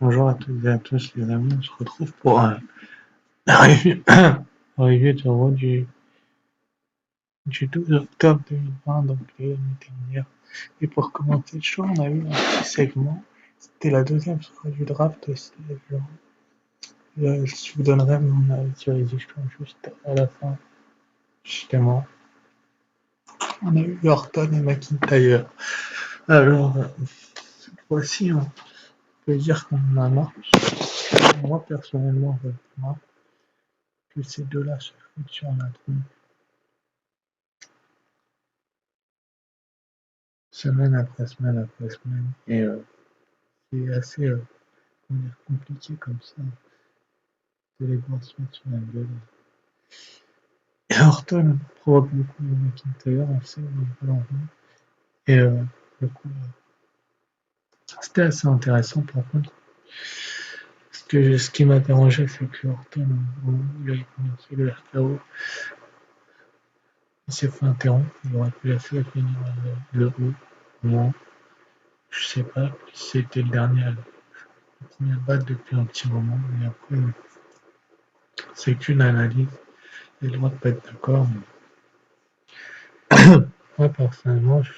Bonjour à toutes et à tous les amis, on se retrouve pour la review, review de l'Euro du 12 octobre 2020, donc l'année dernière. Et pour commenter le show, on a eu un petit segment, c'était la deuxième soirée du draft aussi. Je vous donnerai mon avis sur les échanges juste à la fin, justement. On a eu Horton et McIntyre. Alors, cette fois-ci, on peut dire qu'on en a marre. Moi, personnellement, j'en ai marre que ces deux-là se foutent sur la tronche semaine après semaine après semaine. Et c'est assez compliqué comme ça de les voir se mettre sur la gueule. Et Horton provoque beaucoup de McIntyre, on sait, malheureusement. Et du coup, c'était assez intéressant par contre. Ce qui m'a dérangé, c'est que Horton, au moment où il a commencé le RKO, il s'est fait interrompre. Il aurait pu laisser finir le haut. Moi, je sais pas si c'était le dernier à continuer à battre depuis un petit moment. Mais après, c'est qu'une analyse. J'ai le droit de pas être d'accord. Moi, personnellement, je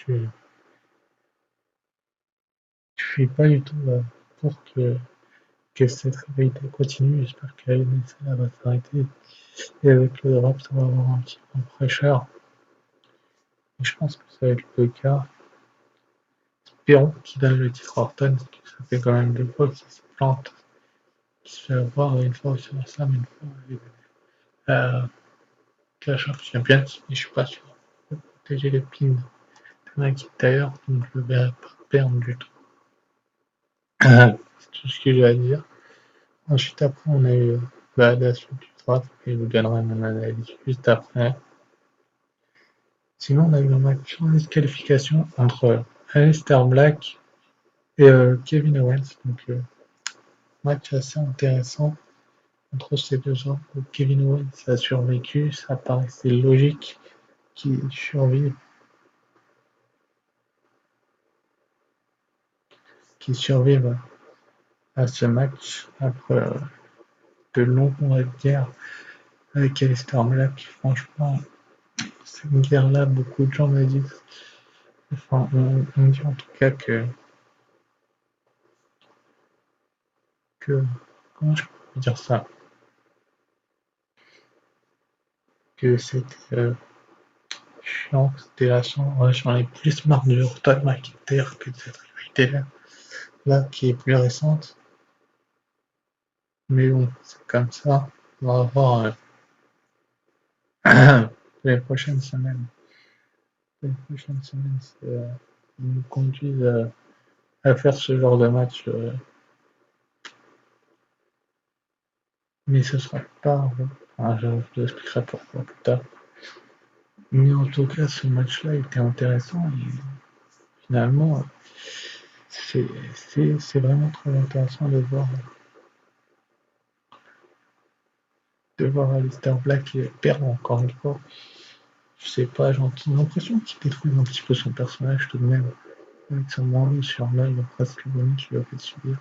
suis pas du tout pour que cette rivalité continue. J'espère que la NSA va s'arrêter. Et avec le rap, ça va avoir un petit peu de fraîcheur. Et je pense que ça va être le cas. Espérons qu'il donne le titre à Orton, parce que ça fait quand même 2 fois qu'il se plante, qu'il se fait avoir une fois sur Sam, une fois avec Clash of Champions. Et je suis pas sûr de protéger les pins de McIntyre, donc je le verrai pas perdre du tout. C'est tout ce que j'ai à dire. Ensuite, après, on a eu la suite du draft, et je vous donnerai mon analyse juste après. Sinon, on a eu un match en disqualification entre Aleister Black et Kevin Owens. Donc, match assez intéressant entre ces deux hommes. Donc, Kevin Owens a survécu, ça paraissait logique qu'il survive, qu'il survive à ce match après de longs combats de guerre avec Aleister Black. Franchement, cette guerre-là, beaucoup de gens me disent, enfin, on me dit en tout cas que comment je peux dire ça, que c'était chiant, que c'était lassant. Ouais, j'en ai plus marre de Orton McIntyre que de cette rivalité là qui est plus récente. Mais bon, c'est comme ça. On va voir les prochaines semaines. Les prochaines semaines, ils nous conduisent à faire ce genre de match. Mais ce sera pas. Enfin, je vous expliquerai pourquoi plus tard. Mais en tout cas, ce match-là était intéressant. Et finalement, c'est vraiment très intéressant de voir Aleister Black perdre encore une fois. Je sais pas, j'ai l'impression qu'il détruit un petit peu son personnage tout de même. Avec son bandeau sur l'œil presque bonnet qu'il lui a fait subir.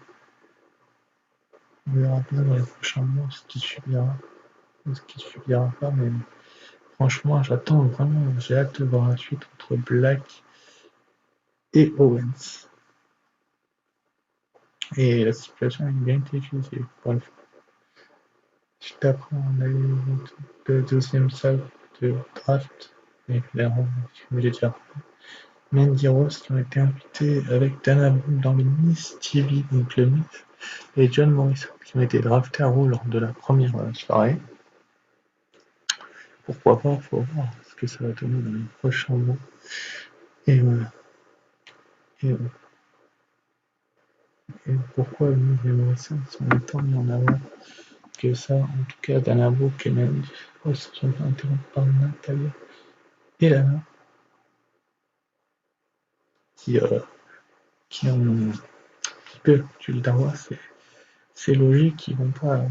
On verra bien dans les prochains mois ce qui subira ou ce qui subira pas, mais franchement, j'attends vraiment, j'ai hâte de voir la suite entre Black et Owens. Et la situation a bien été utilisée pour le fois. Juste après, on a eu le deuxième salle de draft, et clairement, comme j'ai déjà dit, Mandy Rose qui ont été invités avec Dana Brooke dans le Miss TV, donc le Miss, et John Morrison qui ont été draftés à Raw lors de la première soirée. Pourquoi pas, faut voir ce que ça va donner dans les prochains mois. Et, et, et pourquoi Miss et Morrison sont autant mis en avant que ça. En tout cas, Dana Brooke et Mandy Rose se sont interrompus par Natalia et Lana qui, euh, qui ont peu, tu le vois, c'est logique, ils vont pas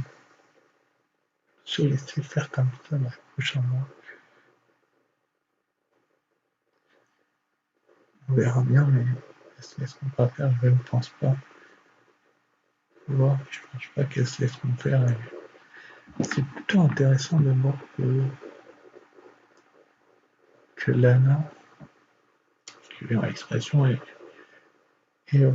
se laisser faire comme ça dans les prochains mois. On verra bien, mais elles ne se laisseront pas faire, je ne pense pas. voir, je pense pas qu'elle se laisse faire. C'est plutôt intéressant de voir que Lana, excusez l'expression, et, euh,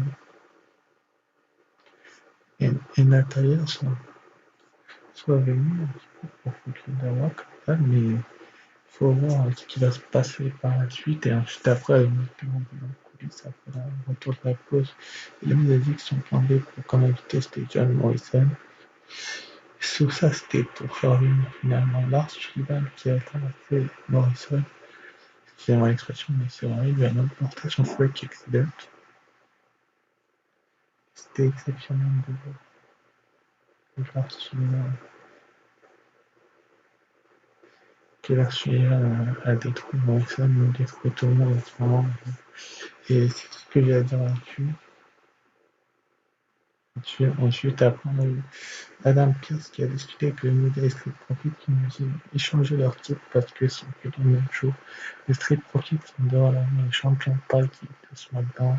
et Natalia soient venus un petit peu pour foutre le dawa comme ça, mais il faut voir ce qui va se passer par la suite. Et ensuite, après, nous dans les coulisses, après le retour de la pause, il nous a dit que son plan B pour comme invité, c'était John Morrison. Sous ça, c'était pour faire venir finalement Lars Sullivan qui a traversé Morrison. C'est mon expression, mais c'est vrai, il lui a même porté son freak accident. C'était exceptionnel de Lars Sullivan. Que Lars Sullivan a détruit Morrison, il détruit tout le monde en ce moment. Et c'est tout ce que j'ai à dire là-dessus. Ensuite, après, on a eu Adam Pearce qui a discuté avec le modèle Street Profit qui nous dit échanger leur titre parce que c'est plus le même show. Les Street Profit sont dehors les champions par équipe de SmackDown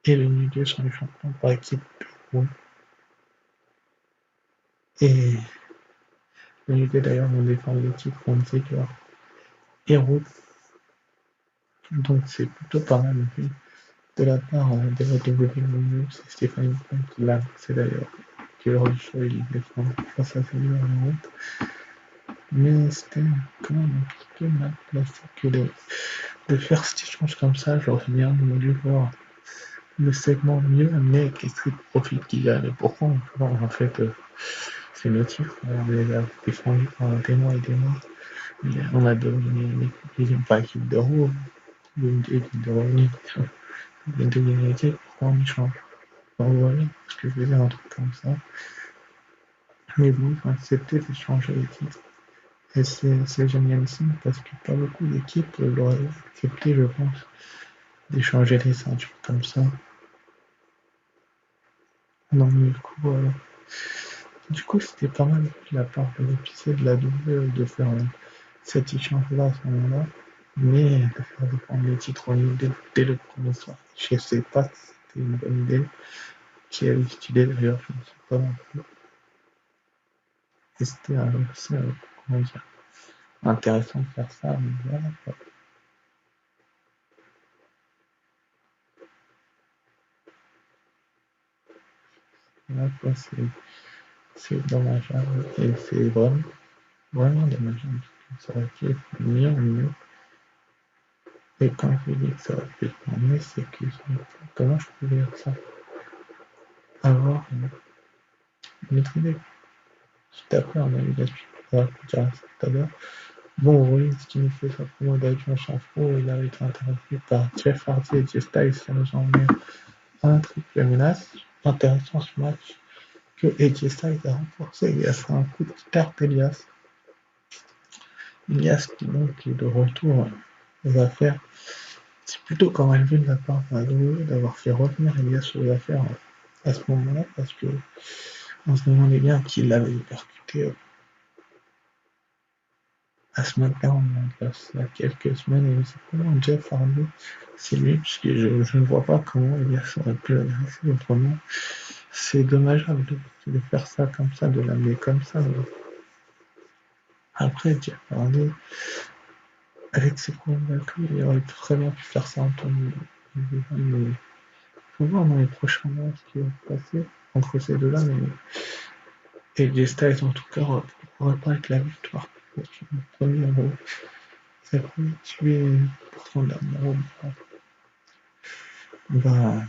et le New Day sont les champions par équipe de Raw. Et le New Day d'ailleurs vont défendre les titres contre Ziggler et Raw. Donc c'est plutôt pas mal vu de la part de la WWE. C'est Stéphane Brown qui l'a annoncé d'ailleurs. Que lors du show il défend face à Ziggler et Raw. Mais c'était quand même un petit peu mal placé que de faire cet échange comme ça. J'aurais bien voulu voir le segment mieux amené avec les Street Profits qui gagnent. Et pourquoi en fait c'est nos titres, on les a défendus pendant des mois et des mois. Mais on a dominé l'équipe par équipe de Raw, l'équipe de revenir, de l'unité, pourquoi on y change? Enfin, voilà, ce que je veux dire, un truc comme ça. Mais bon, il faut accepter de changer les titres. Et c'est génialissime parce que pas beaucoup d'équipes l'auraient accepté, je pense, d'échanger les ceintures comme ça. Donc, du coup, c'était pas mal de la part de l'épisode de la WWE de faire cet échange-là à ce moment-là, mais de faire défendre les titres au niveau dès le premier soir. Je sais pas si c'était une bonne idée, qui a eu cette idée d'ailleurs, je ne sais pas non plus. Et c'était assez, comment dire, intéressant de faire ça, mais voilà quoi. Là, quoi, c'est dommageable et c'est vraiment dommageable. Ça aurait pu être mieux en mieux. Et quand je dis que ça aurait pu être mieux, c'est que comment je peux dire ça? Avoir une autre idée. Juste après, on a eu la suite. Ouais, je dirais ça tout à l'heure. Bon, Rollins qui nous fait sa promo d'Adj, on s'en fout. Il a été intéressé par Jeff Hardy et Jeff Styles. Ça nous emmène à un triple menace. Intéressant ce match que AJ Styles a renforcé grâce à un coup de guitare d'Elias. Elias qui donc est de retour aux affaires. C'est plutôt quand même vu de la part de la WWE d'avoir fait revenir Elias aux affaires à ce moment-là parce que on se demandait bien qui l'avait percuté à SmackDown il y a quelques semaines et c'est comment Jeff Hardy c'est lui puisque je ne vois pas comment Elias aurait pu l'adresser autrement. C'est dommageable de faire ça comme ça, de l'amener comme ça. Après Jeff Hardy avec ses problèmes il aurait très bien pu faire ça en temps de mais il faut voir dans les prochains mois ce qui va se passer entre ces deux-là, mais AJ Styles en tout cas pourrait pas être la victoire pour son premier rôle. Ça pourrait tuer pour son dernier rôle. Bah,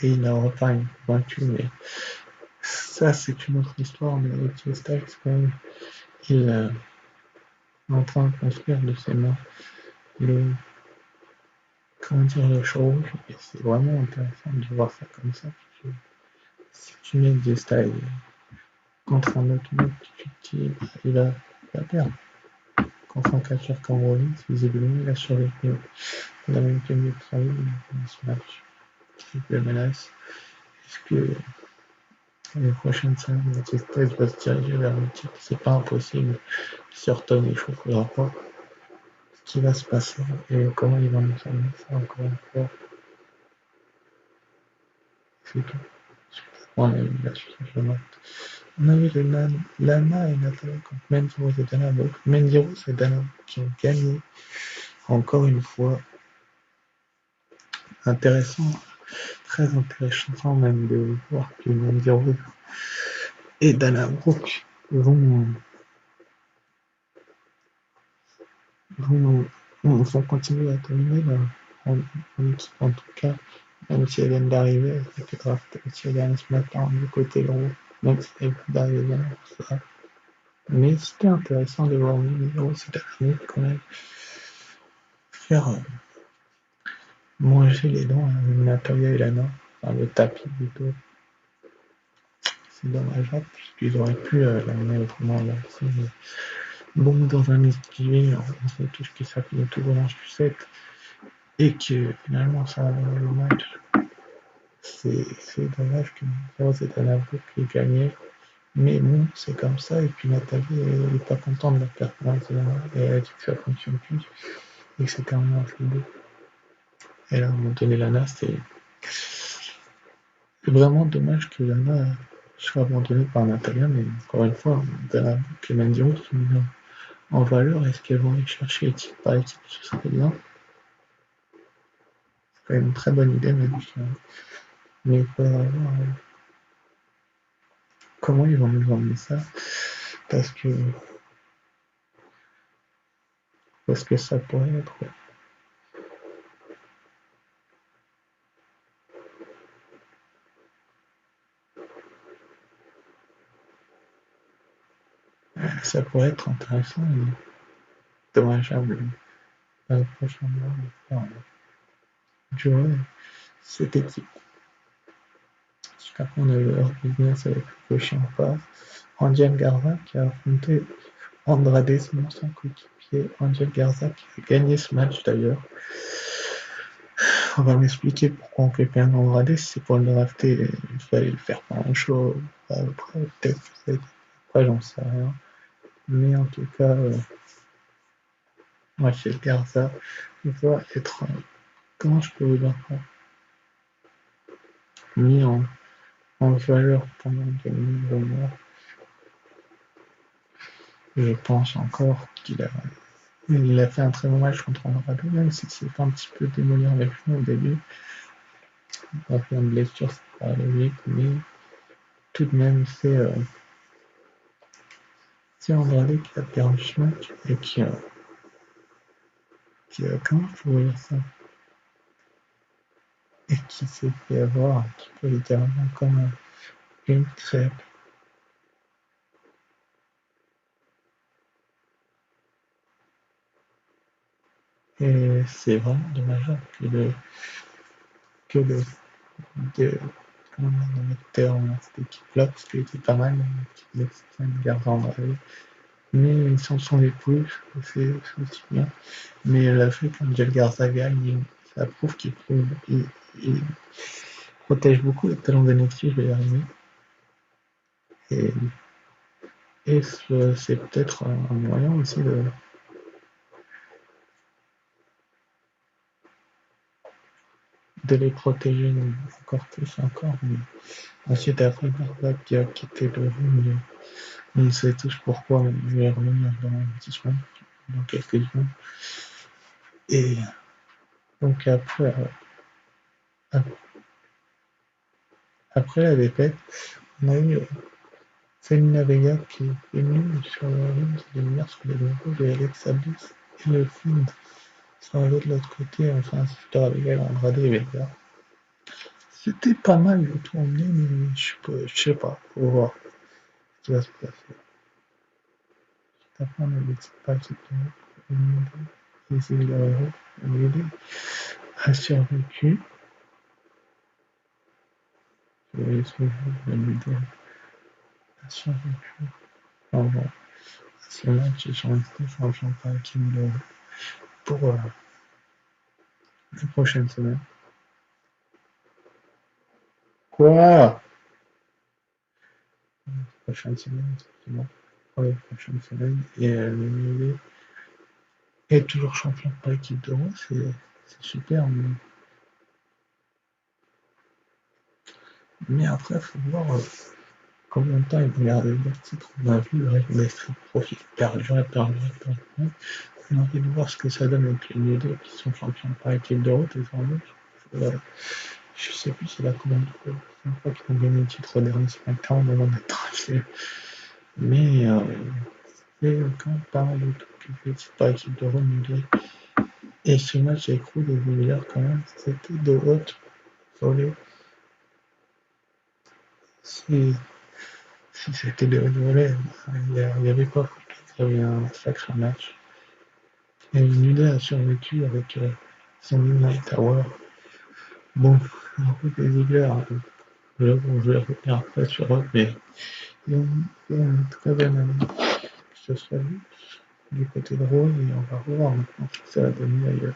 et il n'aura pas vaincu, mais ça c'est une autre histoire, mais AJ Styles quand même, il est en train de construire de ses mains le, comment dire, le show, et c'est vraiment intéressant de voir ça comme ça. Si tu mets AJ Styles contre un autre mec, il va perdre. Contre un catcheur comme Rollins, visiblement, il a survécu. Il a même gagné de travailler dans ce match. Triple menace. Est-ce que les prochaines semaines, AJ Styles va se diriger vers le titre? C'est pas impossible. Si Orton est chaud, il faudra voir ce qui va se passer et comment il va nous amener ça encore une fois. c'est tout. On a eu la suite, je note. On a eu Lana et Natalia contre Mandy Rose et Dana Brooke. Mandy Rose et Dana Brooke qui ont gagné encore une fois. Intéressant, très intéressant même de voir que Mandy Rose et Dana Brooke vont continuer à dominer en équipe en tout cas, même si elles viennent d'arriver, elles ont été draftées aussi elles gagnent ce matin du côté gros, même si elles viennent d'arriver pour ça. Mais c'était intéressant de voir Mandy Rose et Dana Brooke quand même faire manger les dents à Natalia et Lana, enfin le tapis plutôt. C'est dommageable puisqu'ils auraient pu l'amener autrement là aussi. Mais bon, dans un esquivé, on sait tous que ça finit toujours en sucette et que finalement ça a le match. C'est dommage que Rose et Dana Brooke aient gagné. Mais bon, c'est comme ça. Et puis Nathalie, elle n'est pas contente de la performance de Lana. Et elle a dit que ça fonctionne plus et que c'est quand même assez beau. Et là, à un moment donné, Lana, c'est vraiment dommage que Lana soit abandonnée par Natalia. Mais encore une fois, Dana Brooke et Mandy Rose sont bien en valeur. Est-ce qu'elles vont aller chercher équipe par équipe? Ce serait bien. C'est quand même une très bonne idée, même. Mais il faudra voir comment ils vont nous emmener ça. Parce que ça pourrait être intéressant et dommageable à la prochaine fois de faire durer cette équipe. Juste après, on a eu leur business avec Ricochet en face. Angel Garza qui a affronté Andrade, son ancien coéquipier. Angel Garza qui a gagné ce match d'ailleurs. On va m'expliquer pourquoi on fait perdre Andrade. Si c'est pour le drafter, il fallait le faire par un show. Après, peut-être que ça a été après, j'en sais rien. Mais en tout cas, Angel Garza va être, comment je peux vous dire ça, mis en valeur pendant de nombreux mois. Je pense encore il a fait un très bon match contre Andrade, même s'il s'est fait un petit peu démolir avec lui au début. Il a fait une blessure, c'est pas allé vite, mais tout de même, c'est Andrade qui a perdu ce match et comment je pourrais dire ça, et qui s'est fait avoir un petit peu littéralement comme une crêpe. Et c'est vraiment dommageable que le de, comment dire, de mettre terme à cette équipe-là, parce qu'elle était pas mal, l'équipe mexicaine, garde Andrade. Mais ils s'en sont les poules, c'est aussi bien. Mais le fait qu'Angel Garza gagne, ça prouve il protège beaucoup les talents d'NXT, je vais y arriver. Et, c'est peut-être un moyen aussi de les protéger encore plus encore. Mais ensuite, après, Garza qui a quitté le ring, on sait tous pourquoi, je vais y revenir dans un petit seconde, dans quelques secondes. Et donc après la défaite, on a eu Zelina Vega qui est venue sur le ring, qui est venue sur les logos de Alexa Bliss et le Fiend sont allés de l'autre côté, enfin c'était avec elle, Andrade et Vega. C'était pas mal de tourner, mais je sais pas, faut voir ce qui va se passer. Juste après, on a des petites pages de Céline Guerrero, Emily a survécu. Je vais essayer de l'aider à survécu. Enfin bon, ce match, ils sont restés champions par Kim Leo pour la prochaine semaine. Quoi? Prochaine semaine, effectivement. Pour les prochaines semaines. Et le est toujours champion par équipe de Rose, c'est super. Mais Mais après, il faut voir combien de temps ils vont garder leur titre. On a vu les Street Profits perdurer. On a envie de voir ce que ça donne avec les New Day qui sont champions par équipe de route désormais. Je sais plus c'est la combien de fois. C'est une fois qu'ils ont gagné le titre au dernier SmackDown avant d'être tranchés. Mais c'est quand même pas mal de trucs que c'est par équipe de route New Day. Et ce match avec Roode et Wheeler quand même, c'était de haute volée. Si, si c'était de haute volée, il y avait quoi? Il y avait un sacré match. Et New Day a survécu avec son Midnight Hour. Bon, Roode et Wheeler, je vais revenir après sur eux, mais ils ont fait une très bonne année. Que ce soit du côté de Raw, et on va revoir maintenant ce que ça va donner ailleurs.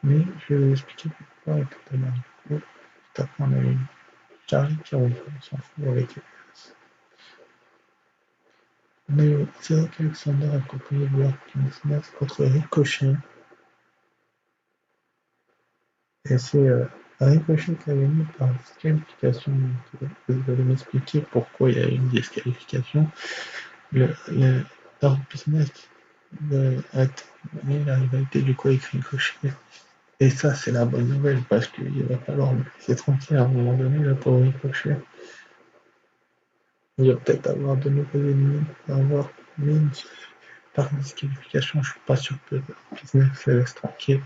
Mais je vais vous expliquer pourquoi tout à l'heure. Juste après, on a eu Charlie qui revient, on s'en fout avec eux. On a eu Cedric Alexander accompagné de Lord Kingsmith contre Ricochet. Et c'est Ricochet qui a gagné par disqualification. Vous allez m'expliquer pourquoi il y a eu une disqualification. Le Lord Business a terminé la rivalité du coup avec Ricochet. Et ça, c'est la bonne nouvelle parce qu'il va falloir le laisser tranquille à un moment donné, là, pour Ricochet. Il va peut-être avoir de nouveaux ennemis à avoir, mais par disqualification, je suis pas sûr que le business se laisse tranquille.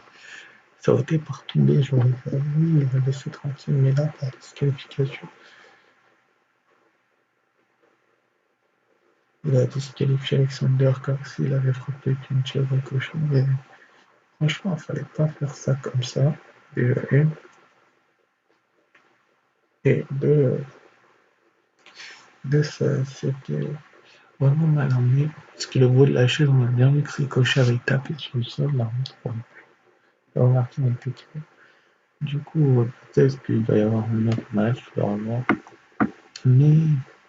Ça aurait été par tomber, j'aurais dit oui, il va laisser tranquille, mais là, par disqualification, il a disqualifié Alexander comme s'il avait frappé qu'une chèvre Ricochet. Mais franchement, il fallait pas faire ça comme ça, déjà une. Et deux c'était vraiment mal emmené, parce que le bruit de la chaise, on a bien vu que Ricochet avait tapé sur le sol, là, pour remarquer un petit peu. Du coup, peut-être qu'il va y avoir un autre match, vraiment. Mais,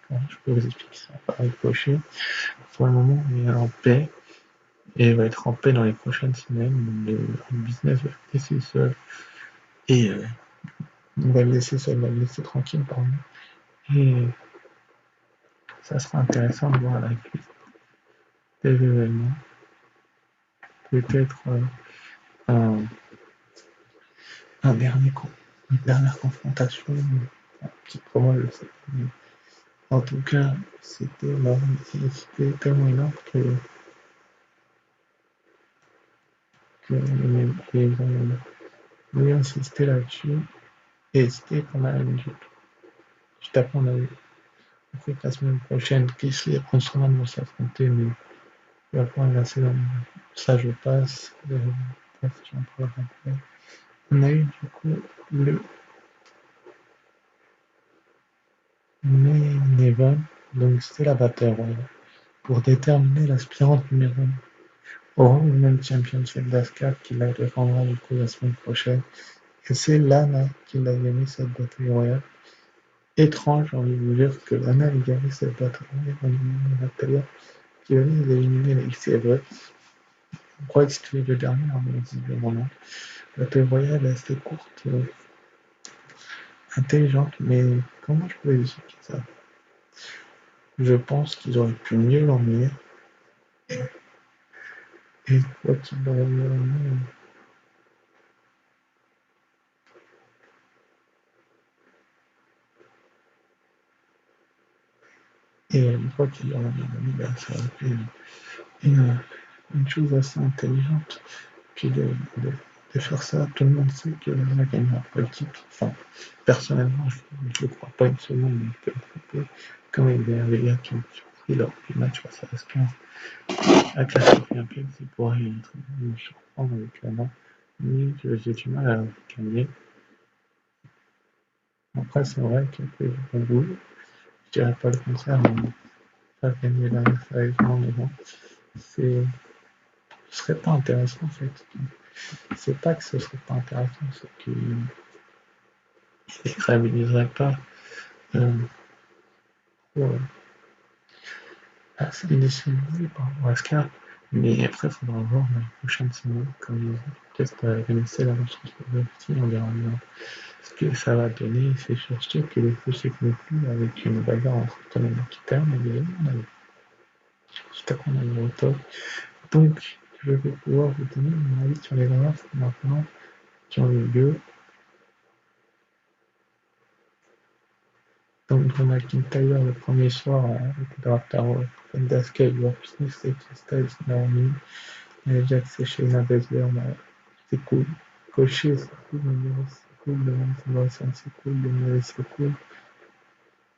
comment je peux vous expliquer ça par Ricochet? Pour le moment, on est en paix, et il va être en paix dans les prochaines semaines. Le business va le laisser seul, et on va le laisser seul, on va le laisser tranquille, pardon. Et ça sera intéressant de voir la suite des événements. Peut-être un un dernier une dernière confrontation, un petit promo, je sais pas. Mais en tout cas, c'était tellement énorme qu'ils ont voulu insister là-dessus et c'était pas mal du tout. Juste après, on a eu fait que la semaine prochaine, Kiss et Braun Strowman vont s'affronter, mais la fin de la saison, ça je passe. Bref, j'en parlerai après. On a eu du coup le main event, donc c'était la Battle Royale pour déterminer l'aspirante numéro 1 au Women's Championship d'Asuka qui la défendra du coup la semaine prochaine. Et c'est Lana qui l'a gagné cette bataille royale. Étrange, j'ai envie de vous dire que Lana ait gagné cette bataille royale en éliminant Natalia qui venait d'éliminer les X-Events. Je crois que c'était le dernier, mais visiblement non. La bataille royale est assez courte, intelligente, mais comment je peux expliquer ça? Je pense qu'ils auraient pu mieux l'emmener. Et quoi qu'ils auraient mieux l'emmener, et une fois qu'il aura bien mis, ben, ça aurait été une chose assez intelligente. Puis de faire ça, tout le monde sait que Lana gagnera pas le titre. Enfin, personnellement, je ne le crois pas une seconde, mais il peut le tromper. Comme avec Vega qui ont surpris lors du match face à Asuka à Clash of Champions, il pourrait nous surprendre avec Lana. Mais j'ai du mal à la gagner. Après, c'est vrai qu'elle fait du bon boulot. Je dirais pas le contraire, mais faire gagner Lana sérieusement, mais bon, ce serait pas intéressant en fait. C'est pas que ce serait pas intéressant, c'est qu'il ne crédibiliserait pas pour la décision par rapport à Asuka. Mais après, il faudra voir la prochaine semaine, comme je disais. Peut-être laisser la ressource aussi, on verra bien ce que ça va donner. C'est surtout que le feu s'écoule plus avec une bagarre entre Tony Marquitaire et les gens. Juste après, on a au top. Donc, je vais pouvoir vous donner mon avis sur les drafts maintenant qui ont eu lieu. Donc, Drew McIntyre, le premier soir, a été drafté à Fantasca, York Smith, AJ Styles, Naomi, Jack Shayna Baszler, c'est cool. Cocher, c'est cool. Miller, c'est cool. Devant Morrison, c'est cool. Daniel, c'est cool.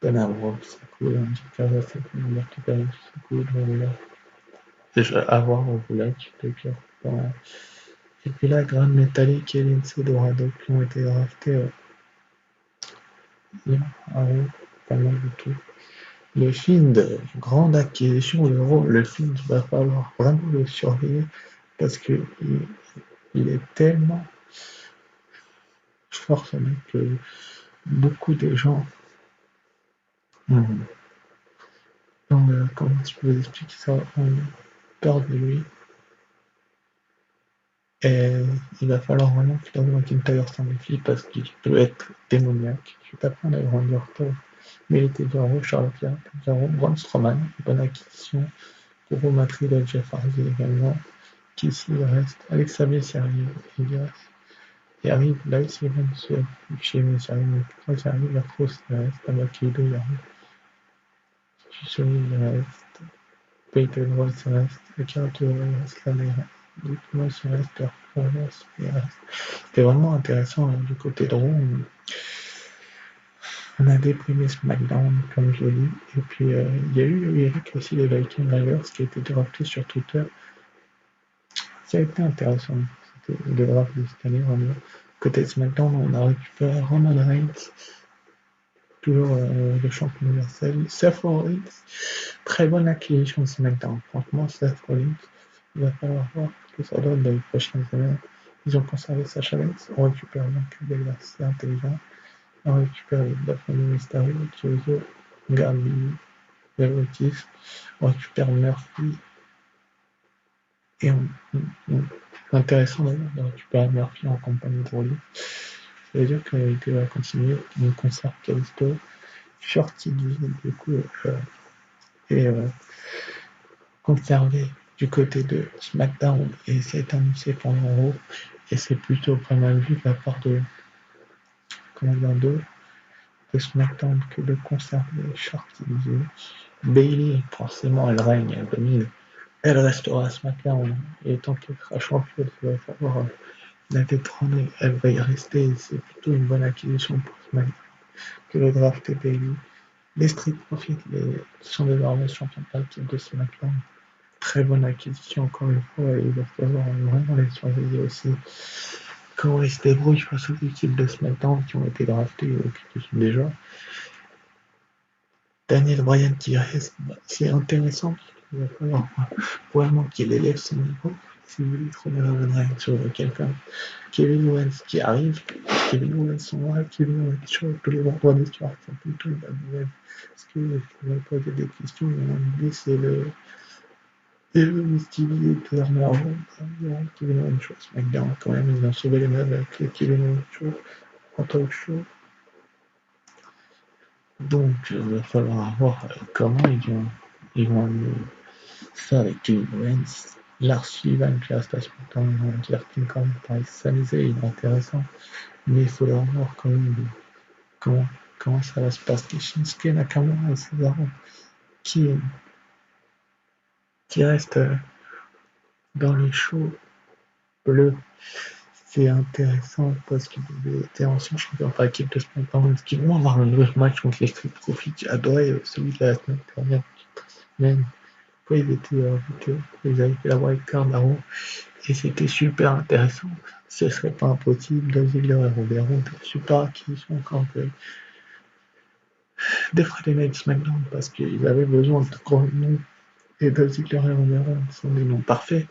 Dana Brooke, c'est cool. Angie Carter, c'est cool. Marty Perry, c'est cool. Voilà. Déjà, à voir au village, de cœur. Et puis là, Grand Metallic et Lindsay Dorado qui ont été draftés hier à Raw, pas mal du tout. Le film de grande acquisition Euro, le film, il va falloir vraiment le surveiller parce que il est tellement forcené que beaucoup de gens ont, comment je peux vous expliquer ça, ont peur de lui. Et il va falloir vraiment que Drew McIntyre s'en méfie parce qu'il peut être démoniaque. Je vais pas prendre la grande retour. Mais il était déjà Raw, Charlotte Flair, déjà Raw, Braun Strowman, bonne acquisition. Pour Raw Madrid, Jeff Hardy également. Qui s'y reste, Alexa Bliss y arrive, il arrive, Lacey Evans chez Miz y arrive, Cross y arrive, la Fausse y reste, Amakido y arrive, Shisoni y reste, Peyton Royce y reste, Akirato y reste, Lana y reste, Luke Moss y reste, Performance y reste. C'était vraiment intéressant du côté de Raw. On a déprimé SmackDown, comme je l'ai dit, et puis il y a eu Eric aussi, les Viking Riders, qui a été drafté sur Twitter. Ça a été intéressant. C'était le draft de cette année, vraiment. Côté SmackDown, on a récupéré Roman Reigns, toujours le champion universel. Seth Rollins, très bonne acquisition de SmackDown. Franchement, Seth Rollins, il va falloir voir ce que ça donne dans les prochaines semaines. Ils ont conservé Sasha Banks, on récupère donc Bella, c'est intelligent. On récupère la famille Mysterio, Kyozo, Gabi, Otis. On récupère Murphy. Et intéressant d'ailleurs de récupérer Murphy en compagnie de Rolly. Ça veut dire qu'il va continuer. On conserve Kalisto, Shorty du coup est conservé du côté de SmackDown et c'est annoncé pour l'Euro. Et c'est plutôt pas mal vu de la part de SmackDown que de conserver Shorty Diesel. Bayley, forcément, elle règne, elle domine. Elle restera à SmackDown et tant qu'elle sera championne, il va falloir la détrôner. Elle va y rester. C'est plutôt une bonne acquisition pour SmackDown que le draft et Bayley. Les Street Profits sont désormais champions par l'équipe de SmackDown. Très bonne acquisition encore une fois et il va falloir vraiment les surveiller aussi. Comment ils se débrouillent face aux équipes de SmackDown qui ont été draftées ou qui sont déjà. Daniel Bryan qui reste, c'est intéressant. Il va falloir vraiment qu'il élève son niveau. Si vous voulez trouver Roman Reigns sur quelqu'un, Kevin Owens qui arrive, Kevin Owens sont là, Kevin Owens show tous les vendredis soirs, sont plutôt une bonne nouvelle. Parce que je vais poser des questions, mais on dit c'est le Stevie et désormais avant, Kevin Owens show, SmackDown quand même, ils ont sauvé les meubles avec le Kevin Owens show, en talk show. Donc il va falloir voir comment ils vont faire avec Kevin Owens. Lars Sullivan qui reste à SmackDown, Jeff King quand même, pareil, s'amuser, il est intéressant. Mais il faudra voir quand même comment ça va se passer. Shinsuke Nakamura et Cesaro qui, qui reste dans les shows bleus. C'est intéressant parce qu'ils étaient anciens champions par équipe de SmackDown qui vont avoir un autre match contre les Street Profits. J'ai adoré celui de la semaine dernière. Même quand ils étaient ils avaient fait la wildcard à Raw et c'était super intéressant. Ce serait pas impossible de Ziggler et Romero, super acquisition encore des Friday Night SmackDown parce qu'ils avaient besoin de gros noms et de Ziggler et Romero sont des noms parfaits.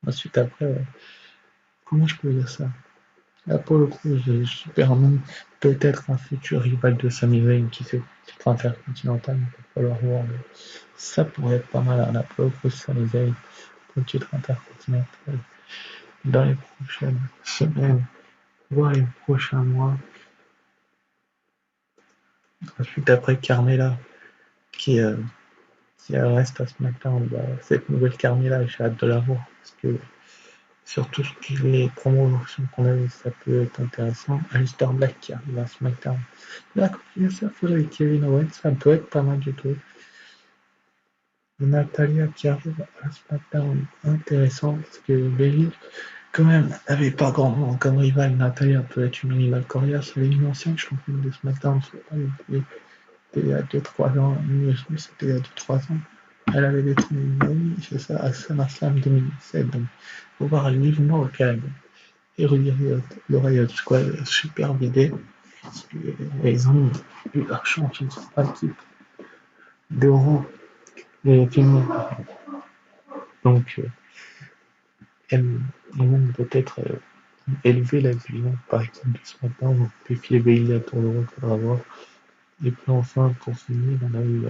Ensuite, après, comment je peux dire ça? Là, pour le coup, j'ai Superman, peut-être un futur rival de Sami Zayn qui sait, c'est intercontinental. falloir voir. Mais ça pourrait être pas mal, un Apollo Crews Sunny pour le titre intercontinental dans les prochaines semaines, voire les prochains mois. Ensuite, après Carmella, qui reste à SmackDown, cette nouvelle Carmella, j'ai hâte de la voir, parce que sur tout ce qui est les promotions qu'on a vu, ça peut être intéressant. Aleister Black qui arrive à SmackDown. La combinaison avec Kevin Owens, ça peut être pas mal du tout. Natalia qui arrive à SmackDown, intéressant, parce que Bayley, quand même, avait pas grand monde comme rival. Natalia peut être une rival coriace, elle est une ancienne championne de SmackDown, c'était il y a 2-3 ans, c'était il y a 2-3 ans. Elle avait détruit Naomi, c'est ça, à SummerSlam 2017, donc faut voir Liv Morgan et le Riot Squad super vidé, parce qu'ils ont eu leur chance, ils sont pas l'équipe d'Euro et Film. Donc, elles vont peut-être élever la division par équipe de SmackDown, donc défier Bayley à tour de rôle, faudra voir. Et puis enfin, pour finir, on a eu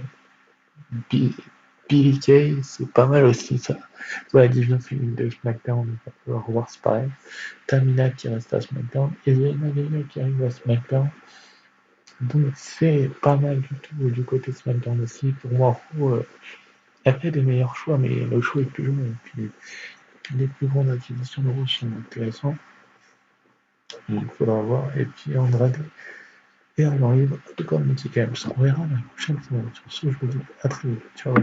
Billie Kay, c'est pas mal aussi ça. Pour la division féminine de SmackDown, on va pouvoir voir, c'est pareil. Tamina qui reste à SmackDown, et Zelina Vega qui arrive à SmackDown. Donc c'est pas mal du tout du côté SmackDown aussi. Pour moi, elle fait des meilleurs choix, mais le choix est plus long. Et puis les plus grandes acquisitions de rouge sont intéressantes. Donc il faudra voir. Et puis Andrade et Argent Libre, tout comme Multi Games. On verra la prochaine semaine. Sur ce, je vous dis à très vite. Ciao.